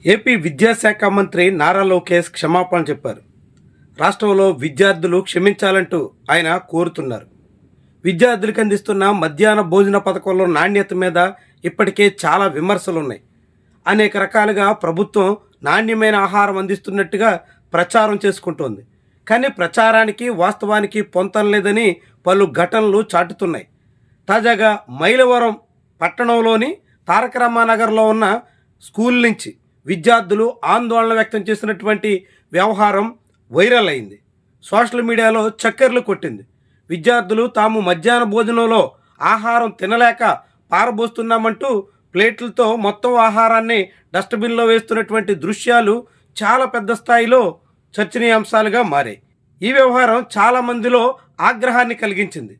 AP విద్యాశాఖ మంత్రి నారా లోకేష్ క్షమాపణ చెప్పారు. రాష్ట్రంలో విద్యార్థులు క్షమించాలంటూ ఆయన కోరుతున్నారు. విద్యార్థులకు అందిస్తున్న మధ్యాహ్న భోజన పథకంలో నాణ్యత మీద ఇప్పటికే చాలా విమర్శలున్నాయి. అనేక రకాలుగా ప్రభుత్వం నాణ్యమైన ఆహారం అందిస్తున్నట్టుగా ప్రచారం చేసుకుంటోంది. కానీ ప్రచారానికి వాస్తవానికి పొంతం లేదని పలు ఘటనలు చాటుతున్నాయి. తాజాగా మైలవరం పట్టణంలోని తారక రామానగర్లో ఉన్న స్కూల్ నుంచి విద్యార్థులు ఆందోళన వ్యక్తం చేసినటువంటి వ్యవహారం వైరల్ అయింది. సోషల్ మీడియాలో చక్కర్లు కొట్టింది. విద్యార్థులు తాము మధ్యాహ్న భోజనంలో ఆహారం తినలేక పారబోస్తున్నామంటూ ప్లేట్లతో మొత్తం ఆహారాన్ని డస్ట్బిన్లో వేస్తున్నటువంటి దృశ్యాలు చాలా పెద్ద స్థాయిలో చర్చనీయాంశాలుగా మారాయి. ఈ వ్యవహారం చాలామందిలో ఆగ్రహాన్ని కలిగించింది.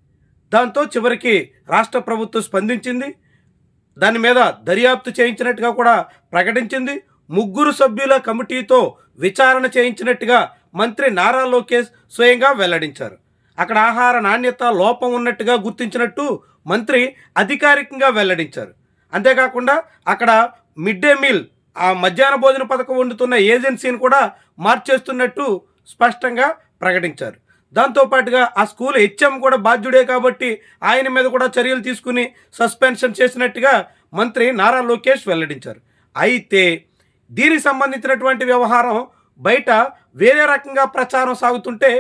దాంతో చివరికి రాష్ట్ర ప్రభుత్వం స్పందించింది. దాని మీద దర్యాప్తు చేయించినట్టుగా కూడా ప్రకటించింది. 3 సభ్యుల కమిటీతో విచారణ చేయించినట్టుగా మంత్రి నారా లోకేష్ స్వయంగా వెల్లడించారు. అక్కడ ఆహార నాణ్యత లోపం ఉన్నట్టుగా గుర్తించినట్టు మంత్రి అధికారికంగా వెల్లడించారు. అంతేకాకుండా అక్కడ మిడ్ డే మీల్ ఆ మధ్యాహ్న భోజన పథకం వండుతున్న ఏజెన్సీని కూడా మార్చేస్తున్నట్టు స్పష్టంగా ప్రకటించారు. దాంతోపాటుగా ఆ స్కూల్ హెచ్ఎం కూడా బాధ్యుడే కాబట్టి ఆయన మీద కూడా చర్యలు తీసుకుని సస్పెన్షన్ చేసినట్టుగా మంత్రి నారా లోకేష్ వెల్లడించారు. అయితే దీనికి సంబంధించినటువంటి వ్యవహారం బయట వేరే రకంగా ప్రచారం సాగుతుంటే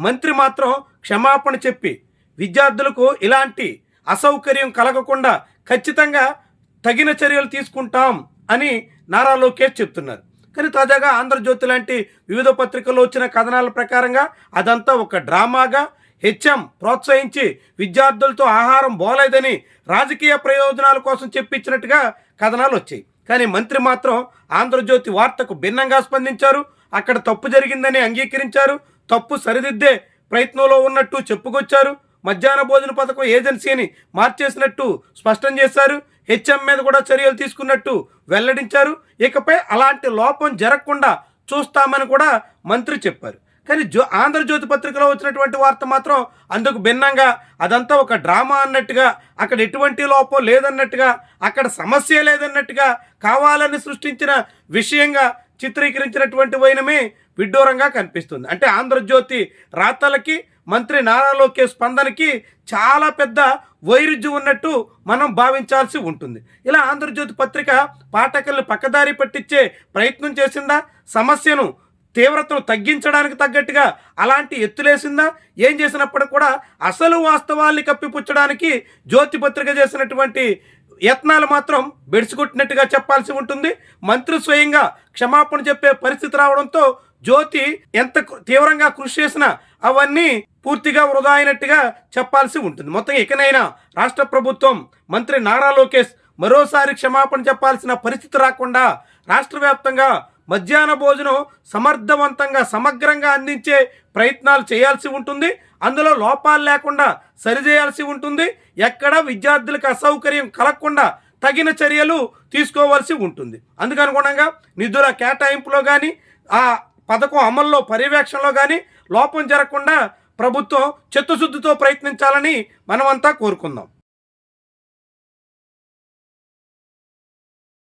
మంత్రి మాత్రం క్షమాపణ చెప్పి విద్యార్థులకు ఇలాంటి అసౌకర్యం కలగకుండా ఖచ్చితంగా తగిన చర్యలు తీసుకుంటాం అని నారా లోకేష్ చెప్తున్నారు. కానీ తాజాగా ఆంధ్రజ్యోతి లాంటి వివిధ పత్రికల్లో వచ్చిన కథనాల ప్రకారంగా అదంతా ఒక డ్రామాగా హెచ్ఎం ప్రోత్సహించి విద్యార్థులతో ఆహారం బాలేదని రాజకీయ ప్రయోజనాల కోసం చెప్పించినట్టుగా కథనాలు వచ్చాయి. కానీ మంత్రి మాత్రం ఆంధ్రజ్యోతి వార్తకు భిన్నంగా స్పందించారు. అక్కడ తప్పు జరిగిందని అంగీకరించారు. తప్పు సరిదిద్దే ప్రయత్నంలో ఉన్నట్టు చెప్పుకొచ్చారు. మధ్యాహ్న భోజన పథకం ఏజెన్సీని మార్చేసినట్టు స్పష్టం చేశారు. హెచ్ఎం మీద కూడా చర్యలు తీసుకున్నట్టు వెల్లడించారు. ఇకపై అలాంటి లోపం జరగకుండా చూస్తామని కూడా మంత్రి చెప్పారు. కానీ ఆంధ్రజ్యోతి పత్రికలో వచ్చినటువంటి వార్త మాత్రం అందుకు భిన్నంగా అదంతా ఒక డ్రామా అన్నట్టుగా, అక్కడ ఎటువంటి లోపం లేదన్నట్టుగా, అక్కడ సమస్య లేదన్నట్టుగా కావాలని సృష్టించిన విషయంగా చిత్రీకరించినటువంటి వైనమే విడ్డూరంగా కనిపిస్తుంది. అంటే ఆంధ్రజ్యోతి రాతలకి మంత్రి నారా లోకేష్ స్పందనకి చాలా పెద్ద వైరుధ్యం ఉన్నట్టు మనం భావించాల్సి ఉంటుంది. ఇలా ఆంధ్రజ్యోతి పత్రిక పాఠకుల్ని పక్కదారి పట్టించే ప్రయత్నం చేసిందా? సమస్యను తీవ్రతను తగ్గించడానికి తగ్గట్టుగా అలాంటి ఎత్తులేసిందా? ఏం చేసినప్పుడు కూడా అసలు వాస్తవాల్ని కప్పిపుచ్చడానికి జ్యోతి పత్రిక చేసినటువంటి యత్నాలు మాత్రం బెడిసికొట్టినట్టుగా చెప్పాల్సి ఉంటుంది. మంత్రి స్వయంగా క్షమాపణ చెప్పే పరిస్థితి రావడంతో జ్యోతి ఎంత తీవ్రంగా కృషి చేసినా అవన్నీ పూర్తిగా వృధా అయినట్టుగా చెప్పాల్సి ఉంటుంది. మొత్తం ఇకనైనా రాష్ట్ర ప్రభుత్వం మంత్రి నారా లోకేష్ మరోసారి క్షమాపణ చెప్పాల్సిన పరిస్థితి రాకుండా రాష్ట్ర వ్యాప్తంగా మధ్యాహ్న భోజనం సమర్థవంతంగా సమగ్రంగా అందించే ప్రయత్నాలు చేయాల్సి ఉంటుంది. అందులో లోపాలు లేకుండా సరిచేయాల్సి ఉంటుంది. ఎక్కడ విద్యార్థులకు అసౌకర్యం కలగకుండా తగిన చర్యలు తీసుకోవాల్సి ఉంటుంది. అందుకనుగుణంగా నిధుల కేటాయింపులో కానీ ఆ పథకం అమల్లో పర్యవేక్షణలో కానీ లోపం జరగకుండా ప్రభుత్వం చిత్తశుద్ధితో ప్రయత్నించాలని మనమంతా కోరుకుందాం.